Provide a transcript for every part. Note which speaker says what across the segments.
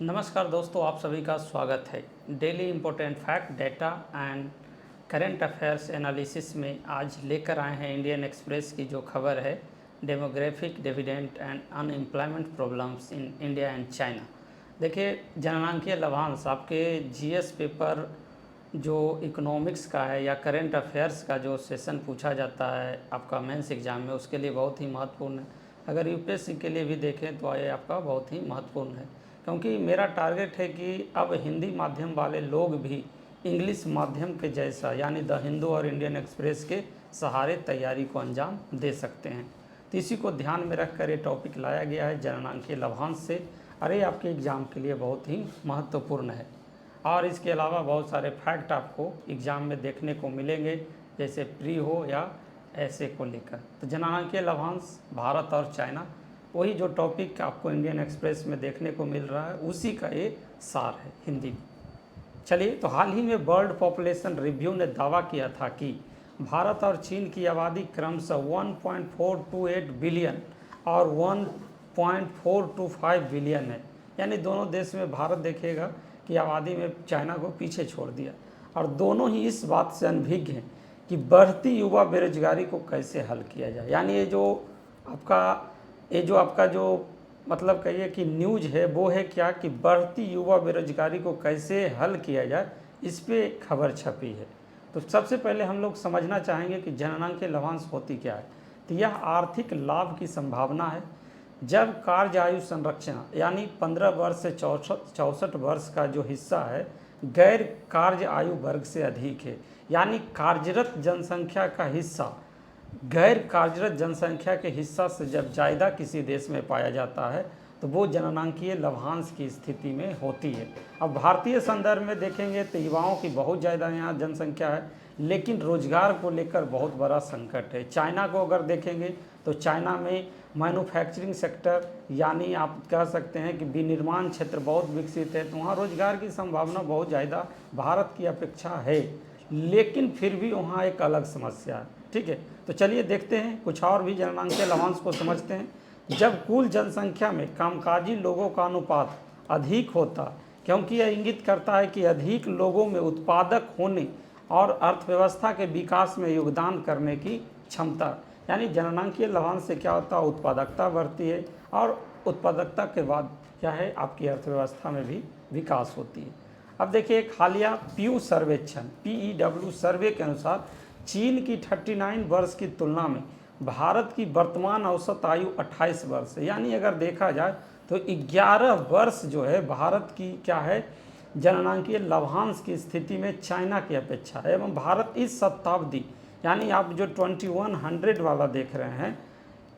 Speaker 1: नमस्कार दोस्तों, आप सभी का स्वागत है। Daily important fact, data and current affairs analysis में आज लेकर आए हैं इंडियन एक्सप्रेस की जो खबर है, demographic dividend and unemployment problems in India and China. देखिए, जननांकीय लाभांश आपके जीएस पेपर जो इकोनॉमिक्स का है या करंट अफेयर्स का जो सेशन पूछा जाता है आपका मेंस एग्ज़ाम में, उसके लिए बहुत ही महत्वपूर्ण है। अगर यूपीएससी के लिए भी देखें तो ये आपका बहुत ही महत्वपूर्ण है, क्योंकि मेरा टारगेट है कि अब हिंदी माध्यम वाले लोग भी इंग्लिश माध्यम के जैसा यानी द हिंदू और इंडियन एक्सप्रेस के सहारे तैयारी को अंजाम दे सकते हैं। तो इसी को ध्यान में रख कर ये टॉपिक लाया गया है जननांकीय लाभांश से। अरे आपके एग्ज़ाम के लिए बहुत ही महत्वपूर्ण है और इसके अलावा बहुत सारे फैक्ट आपको एग्ज़ाम में देखने को मिलेंगे, जैसे प्री हो या ऐसे को लेकर। तो जननांकीय लाभांश भारत और चाइना, वही जो टॉपिक आपको इंडियन एक्सप्रेस में देखने को मिल रहा है उसी का ये सार है हिंदी में। चलिए, तो हाल ही में वर्ल्ड पॉपुलेशन रिव्यू ने दावा किया था कि भारत और चीन की आबादी क्रमशः 1.428 बिलियन और 1.425 बिलियन है। यानी दोनों देश में भारत देखेगा कि आबादी में चाइना को पीछे छोड़ दिया, और दोनों ही इस बात से अनभिज्ञ हैं कि बढ़ती युवा बेरोजगारी को कैसे हल किया जाए। यानी ये जो आपका जो मतलब कहिए कि न्यूज है वो है क्या कि बढ़ती युवा बेरोजगारी को कैसे हल किया जाए, इस पे खबर छपी है। तो सबसे पहले हम लोग समझना चाहेंगे कि जननांकीय लाभांश होती क्या है। तो यह आर्थिक लाभ की संभावना है जब कार्य आयु संरचना यानी 15 वर्ष से 64 वर्ष का जो हिस्सा है गैर कार्य आयु वर्ग से अधिक है। यानी कार्यरत जनसंख्या का हिस्सा गैर कार्यरत जनसंख्या के हिस्सा से जब ज़्यादा किसी देश में पाया जाता है तो वो जननांकीय लाभांश की स्थिति में होती है। अब भारतीय संदर्भ में देखेंगे तो युवाओं की बहुत ज़्यादा यहाँ जनसंख्या है, लेकिन रोजगार को लेकर बहुत बड़ा संकट है। चाइना को अगर देखेंगे तो चाइना में मैन्युफैक्चरिंग सेक्टर यानी आप कह सकते हैं कि विनिर्माण क्षेत्र बहुत विकसित है, तो वहाँ रोजगार की संभावना बहुत ज़्यादा भारत की अपेक्षा है, लेकिन फिर भी वहाँ एक अलग समस्या है। ठीक है, तो चलिए देखते हैं कुछ और भी जननांकीय लाभांश को समझते हैं। जब कुल जनसंख्या में कामकाजी लोगों का अनुपात अधिक होता, क्योंकि यह इंगित करता है कि अधिक लोगों में उत्पादक होने और अर्थव्यवस्था के विकास में योगदान करने की क्षमता, यानी जननांकीय लाभांश से क्या होता है, उत्पादकता बढ़ती है और उत्पादकता के बाद क्या है, आपकी अर्थव्यवस्था में भी विकास होती है। अब देखिए, एक हालिया पीयू सर्वेक्षण PEW सर्वे के अनुसार चीन की 39 वर्ष की तुलना में भारत की वर्तमान औसत आयु 28 वर्ष है। यानी अगर देखा जाए तो 11 वर्ष जो है भारत की क्या है, जननांकीय लाभांश की स्थिति में चाइना की अपेक्षा है। एवं भारत इस शताब्दी यानी आप जो 2100 वाला देख रहे हैं,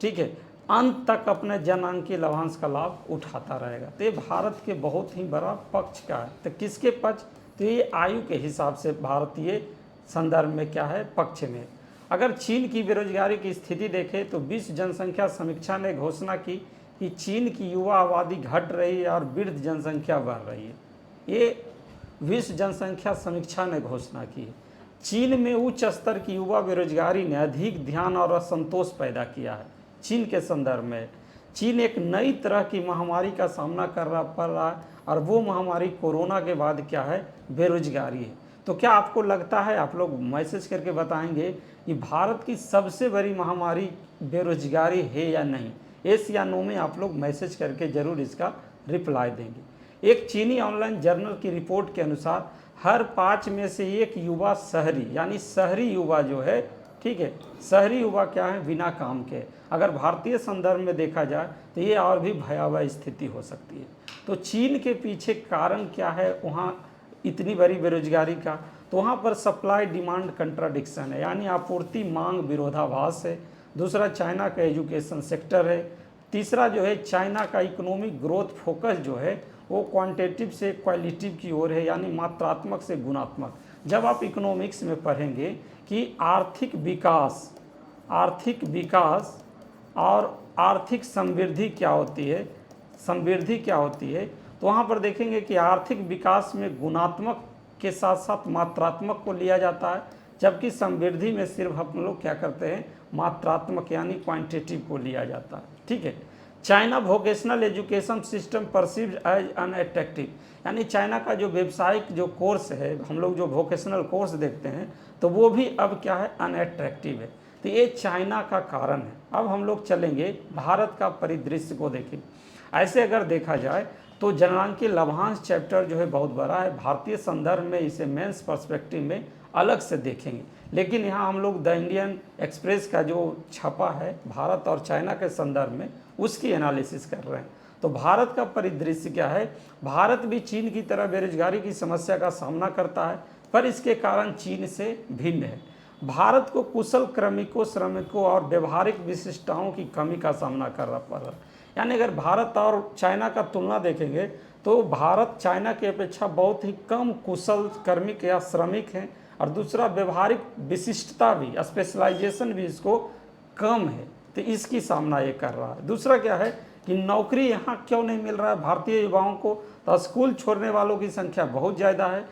Speaker 1: ठीक है, अंत तक अपने जननांकीय लाभांश का लाभ उठाता रहेगा। तो ये भारत के बहुत ही बड़ा पक्ष का है। तो किसके पक्ष, तो ये आयु के हिसाब से भारतीय संदर्भ में क्या है, पक्ष में। अगर चीन की बेरोजगारी की स्थिति देखें तो विश्व जनसंख्या समीक्षा ने घोषणा की कि चीन की युवा आबादी घट रही है और वृद्ध जनसंख्या बढ़ रही है। ये विश्व जनसंख्या समीक्षा ने घोषणा की है। चीन में उच्च स्तर की युवा बेरोजगारी ने अधिक ध्यान और असंतोष पैदा किया है। चीन के संदर्भ में चीन एक नई तरह की महामारी का सामना पड़ रहा है, और वो महामारी कोरोना के बाद क्या है, बेरोजगारी है। तो क्या आपको लगता है, आप लोग मैसेज करके बताएंगे कि भारत की सबसे बड़ी महामारी बेरोजगारी है या नहीं? एस या नो में आप लोग मैसेज करके ज़रूर इसका रिप्लाई देंगे। एक चीनी ऑनलाइन जर्नल की रिपोर्ट के अनुसार हर 5 में से एक युवा शहरी यानी शहरी युवा जो है, ठीक है, शहरी युवा क्या है, बिना काम के। अगर भारतीय संदर्भ में देखा जाए तो ये और भी भयावह स्थिति हो सकती है। तो चीन के पीछे कारण क्या है वहाँ इतनी बड़ी बेरोजगारी का? तो वहाँ पर सप्लाई डिमांड कंट्राडिक्शन है, यानी आपूर्ति मांग विरोधाभास है। दूसरा चाइना का एजुकेशन सेक्टर है। तीसरा जो है चाइना का इकोनॉमिक ग्रोथ फोकस जो है वो क्वांटिटेटिव से क्वालिटेटिव की ओर है, यानी मात्रात्मक से गुणात्मक। जब आप इकोनॉमिक्स में पढ़ेंगे कि आर्थिक विकास और आर्थिक समृद्धि क्या होती है, तो वहाँ पर देखेंगे कि आर्थिक विकास में गुणात्मक के साथ साथ मात्रात्मक को लिया जाता है, जबकि समृद्धि में सिर्फ हम लोग क्या करते हैं, मात्रात्मक यानी क्वांटिटेटिव को लिया जाता है। ठीक है, China vocational education system perceived as unattractive, यानी चाइना का जो व्यवसायिक जो कोर्स है, हम लोग जो वोकेशनल कोर्स देखते हैं, तो वो भी अब क्या है, अनअट्रैक्टिव है। तो ये चाइना का कारण है। अब हम लोग चलेंगे भारत का परिदृश्य को देखें। ऐसे अगर देखा जाए तो जननांकीय लभांश चैप्टर जो है बहुत बड़ा है। भारतीय संदर्भ में इसे मेंस पर्सपेक्टिव में अलग से देखेंगे, लेकिन यहाँ हम लोग द इंडियन एक्सप्रेस का जो छपा है भारत और चाइना के संदर्भ में, उसकी एनालिसिस कर रहे हैं। तो भारत का परिदृश्य क्या है, भारत भी चीन की तरह बेरोजगारी की समस्या का सामना करता है, पर इसके कारण चीन से भिन्न है। भारत को कुशल क्रमिकों, श्रमिकों और व्यवहारिक विशिष्टताओं की कमी का सामना करना पड़ रहा है। यानी अगर भारत और चाइना का तुलना देखेंगे तो भारत चाइना की अपेक्षा बहुत ही कम कुशल कार्मिक या श्रमिक हैं, और दूसरा व्यवहारिक विशिष्टता भी, स्पेशलाइजेशन भी इसको कम है, तो इसकी सामना ये कर रहा है। दूसरा क्या है कि नौकरी यहाँ क्यों नहीं मिल रहा है भारतीय युवाओं को, तो स्कूल छोड़ने वालों की संख्या बहुत ज़्यादा है।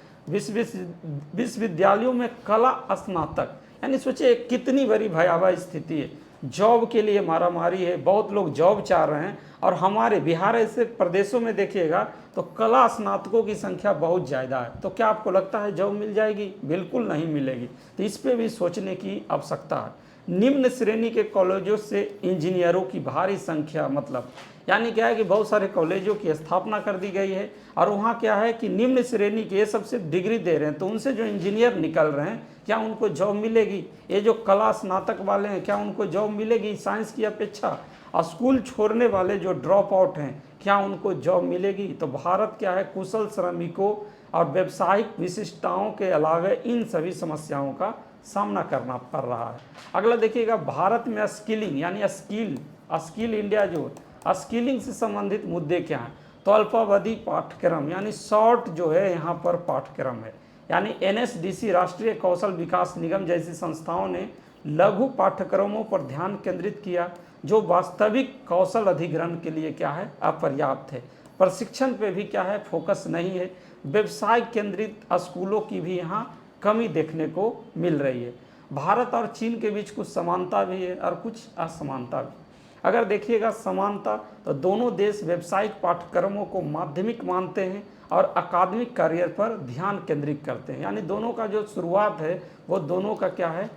Speaker 1: विश्वविद्यालयों में कला स्नातक, यानी सोचिए कितनी बड़ी भयावह स्थिति है। जॉब के लिए मारामारी है, बहुत लोग जॉब चाह रहे हैं, और हमारे बिहार ऐसे प्रदेशों में देखिएगा तो कला स्नातकों की संख्या बहुत ज़्यादा है। तो क्या आपको लगता है जॉब मिल जाएगी? बिल्कुल नहीं मिलेगी। तो इस पर भी सोचने की आवश्यकता है। निम्न श्रेणी के कॉलेजों से इंजीनियरों की भारी संख्या, मतलब यानी क्या है कि बहुत सारे कॉलेजों की स्थापना कर दी गई है, और वहाँ क्या है कि निम्न श्रेणी के, ये सबसे डिग्री दे रहे हैं, तो उनसे जो इंजीनियर निकल रहे हैं क्या उनको जॉब मिलेगी? ये जो कला स्नातक वाले हैं क्या उनको जॉब मिलेगी साइंस की अपेक्षा? और स्कूल छोड़ने वाले जो ड्रॉप आउट हैं क्या उनको जॉब मिलेगी? तो भारत क्या है, कुशल श्रमिकों और व्यावसायिक विशिष्टताओं के अलावा इन सभी समस्याओं का सामना करना पड़ रहा है। अगला देखिएगा, भारत में स्किलिंग यानी स्किल इंडिया, जो स्किलिंग से संबंधित मुद्दे क्या हैं? तो अल्पावधि पाठ्यक्रम यानी शॉर्ट जो है यहाँ पर पाठ्यक्रम है, यानी एनएसडीसी राष्ट्रीय कौशल विकास निगम जैसी संस्थाओं ने लघु पाठ्यक्रमों पर ध्यान केंद्रित किया, जो वास्तविक कौशल अधिग्रहण के लिए क्या है, अपर्याप्त है। प्रशिक्षण पे भी क्या है, फोकस नहीं है। व्यवसाय केंद्रित स्कूलों की भी यहाँ कमी देखने को मिल रही है। भारत और चीन के बीच कुछ समानता भी है और कुछ असमानता भी। अगर देखिएगा समानता, तो दोनों देश व्यावसायिक पाठ्यक्रमों को माध्यमिक मानते हैं और अकादमिक करियर पर ध्यान केंद्रित करते हैं, यानी दोनों का जो शुरुआत है वो दोनों का क्या है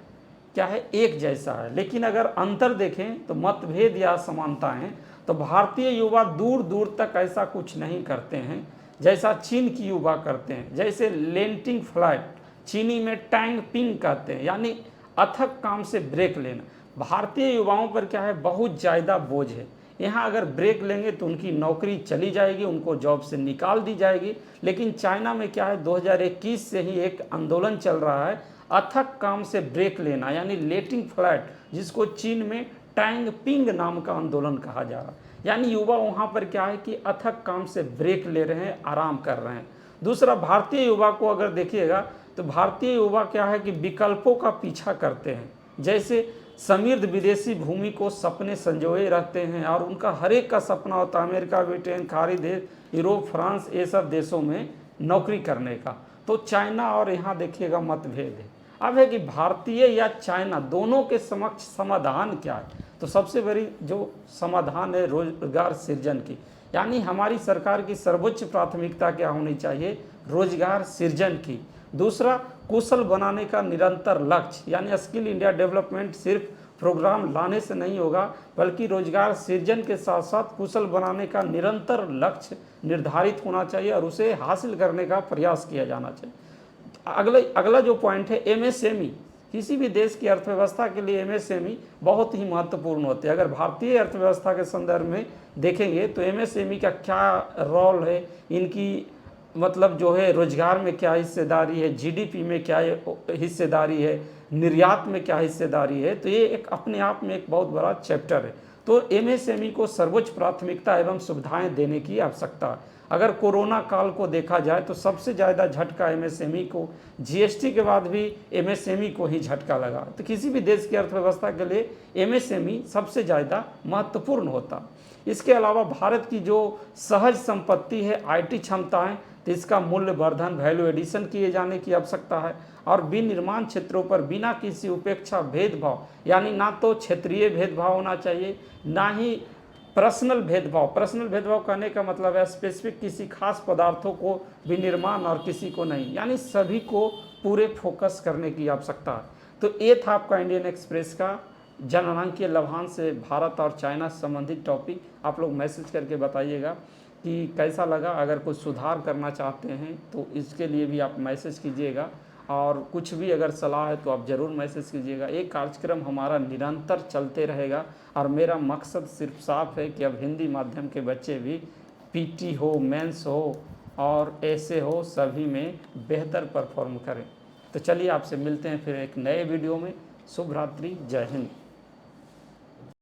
Speaker 1: एक जैसा है। लेकिन अगर अंतर देखें तो मतभेद या समानता है, तो भारतीय युवा दूर दूर तक ऐसा कुछ नहीं करते हैं जैसा चीन की युवा करते हैं। जैसे लेंटिंग फ्लाइट, चीनी में टैंग पिंग कहते हैं, यानी अथक काम से ब्रेक लेना। भारतीय युवाओं पर क्या है, बहुत ज़्यादा बोझ है। यहाँ अगर ब्रेक लेंगे तो उनकी नौकरी चली जाएगी, उनको जॉब से निकाल दी जाएगी। लेकिन चाइना में क्या है, 2021 से ही एक आंदोलन चल रहा है, अथक काम से ब्रेक लेना, यानी लेटिंग फ्लैट, जिसको चीन में टैंग पिंग नाम का आंदोलन कहा जा रहा है। यानी युवा वहाँ पर क्या है कि अथक काम से ब्रेक ले रहे हैं, आराम कर रहे हैं। दूसरा, भारतीय युवा को अगर देखिएगा तो भारतीय युवा क्या है कि विकल्पों का पीछा करते हैं। जैसे समृद्ध विदेशी भूमि को सपने संजोए रहते हैं, और उनका हर एक का सपना होता है अमेरिका, ब्रिटेन, खाड़ी देश, यूरोप, फ्रांस, ये सब देशों में नौकरी करने का। तो चाइना और यहाँ देखिएगा मतभेद है। अब है कि भारतीय या चाइना दोनों के समक्ष समाधान क्या है? तो सबसे बड़ी जो समाधान है रोजगार सृजन की, यानी हमारी सरकार की सर्वोच्च प्राथमिकता क्या होनी चाहिए, रोजगार सृजन की। दूसरा, कुशल बनाने का निरंतर लक्ष्य, यानी स्किल इंडिया डेवलपमेंट सिर्फ प्रोग्राम लाने से नहीं होगा, बल्कि रोजगार सृजन के साथ साथ कुशल बनाने का निरंतर लक्ष्य निर्धारित होना चाहिए और उसे हासिल करने का प्रयास किया जाना चाहिए। अगला जो पॉइंट है एमएसएमई, किसी भी देश की अर्थव्यवस्था के लिए एमएसएमई बहुत ही महत्वपूर्ण होते हैं। अगर भारतीय अर्थव्यवस्था के संदर्भ में देखेंगे तो एमएसएमई का क्या रोल है, इनकी मतलब जो है रोजगार में क्या हिस्सेदारी है, जीडीपी में क्या हिस्सेदारी है, निर्यात में क्या हिस्सेदारी है, तो ये एक अपने आप में एक बहुत बड़ा चैप्टर है। तो एमएसएमई को सर्वोच्च प्राथमिकता एवं सुविधाएं देने की आवश्यकता है। अगर कोरोना काल को देखा जाए तो सबसे ज़्यादा झटका एमएसएमई को, जीएसटी के बाद भी एमएसएमई को ही झटका लगा। तो किसी भी देश की अर्थव्यवस्था के लिए एमएसएमई सबसे ज़्यादा महत्वपूर्ण होता। इसके अलावा भारत की जो सहज संपत्ति है, आईटी क्षमताएं, तो इसका मूल्य वर्धन, वैल्यू एडिशन किए जाने की आवश्यकता है। और विनिर्माण क्षेत्रों पर बिना किसी उपेक्षा भेदभाव, यानी ना तो क्षेत्रीय भेदभाव होना चाहिए, ना ही पर्सनल भेदभाव कहने का मतलब है स्पेसिफिक किसी खास पदार्थों को विनिर्माण और किसी को नहीं, यानी सभी को पूरे फोकस करने की आवश्यकता है। तो ये था आपका इंडियन एक्सप्रेस का जननांकीय लभांश से भारत और चाइना से संबंधित टॉपिक। आप लोग मैसेज करके बताइएगा कि कैसा लगा। अगर कुछ सुधार करना चाहते हैं तो इसके लिए भी आप मैसेज कीजिएगा, और कुछ भी अगर सलाह है तो आप ज़रूर मैसेज कीजिएगा। एक कार्यक्रम हमारा निरंतर चलते रहेगा, और मेरा मकसद सिर्फ साफ है कि अब हिंदी माध्यम के बच्चे भी पीटी हो, मेंस हो और ऐसे हो, सभी में बेहतर परफॉर्म करें। तो चलिए आपसे मिलते हैं फिर एक नए वीडियो में। शुभ रात्रि, जय हिंद।